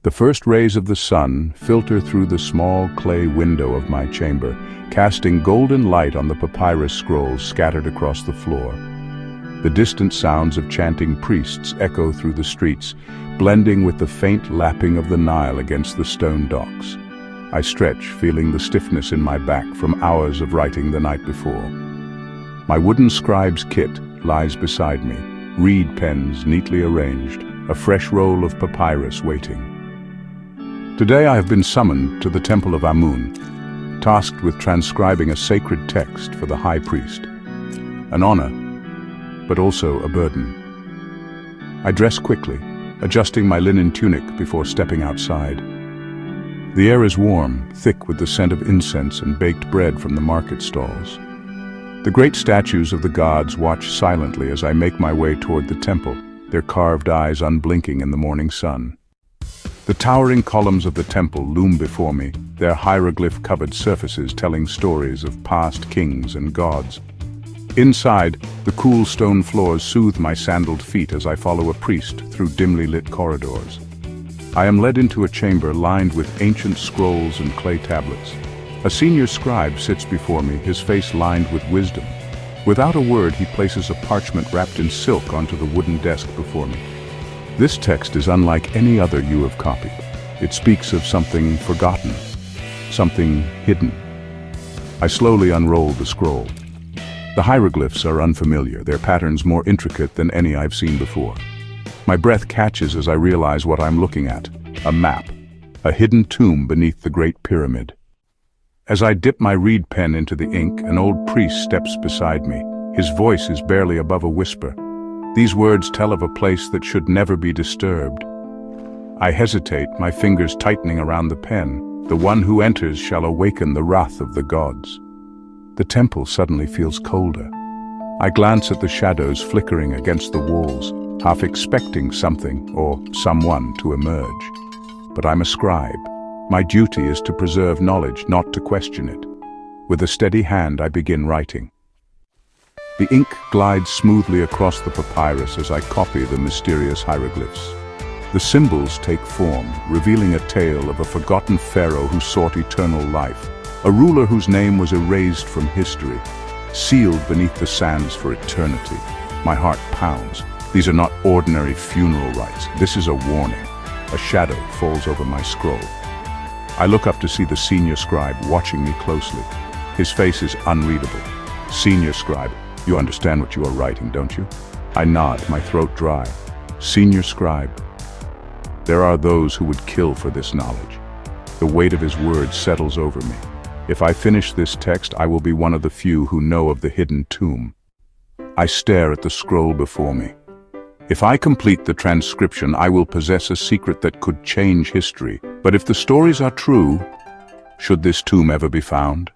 The first rays of the sun filter through the small clay window of my chamber, casting golden light on the papyrus scrolls scattered across the floor. The distant sounds of chanting priests echo through the streets, blending with the faint lapping of the Nile against the stone docks. I stretch, feeling the stiffness in my back from hours of writing the night before. My wooden scribe's kit lies beside me, reed pens neatly arranged, a fresh roll of papyrus waiting. Today I have been summoned to the Temple of Amun, tasked with transcribing a sacred text for the high priest. An honor, but also a burden. I dress quickly, adjusting my linen tunic before stepping outside. The air is warm, thick with the scent of incense and baked bread from the market stalls. The great statues of the gods watch silently as I make my way toward the temple, their carved eyes unblinking in the morning sun. The towering columns of the temple loom before me, their hieroglyph-covered surfaces telling stories of past kings and gods. Inside, the cool stone floors soothe my sandaled feet as I follow a priest through dimly lit corridors. I am led into a chamber lined with ancient scrolls and clay tablets. A senior scribe sits before me, his face lined with wisdom. Without a word, he places a parchment wrapped in silk onto the wooden desk before me. This text is unlike any other you have copied. It speaks of something forgotten, something hidden. I slowly unroll the scroll. The hieroglyphs are unfamiliar, their patterns more intricate than any I've seen before. My breath catches as I realize what I'm looking at, a map, a hidden tomb beneath the Great Pyramid. As I dip my reed pen into the ink, an old priest steps beside me. His voice is barely above a whisper. These words tell of a place that should never be disturbed. I hesitate, my fingers tightening around the pen. The one who enters shall awaken the wrath of the gods. The temple suddenly feels colder. I glance at the shadows flickering against the walls, half expecting something or someone to emerge. But I'm a scribe. My duty is to preserve knowledge, not to question it. With a steady hand, I begin writing. The ink glides smoothly across the papyrus as I copy the mysterious hieroglyphs. The symbols take form, revealing a tale of a forgotten pharaoh who sought eternal life, a ruler whose name was erased from history, sealed beneath the sands for eternity. My heart pounds. These are not ordinary funeral rites. This is a warning. A shadow falls over my scroll. I look up to see the senior scribe watching me closely. His face is unreadable. Senior scribe, you understand what you are writing, don't you? I nod, my throat dry. Senior scribe. There are those who would kill for this knowledge. The weight of his words settles over me. If I finish this text, I will be one of the few who know of the hidden tomb. I stare at the scroll before me. If I complete the transcription, I will possess a secret that could change history. But if the stories are true, should this tomb ever be found?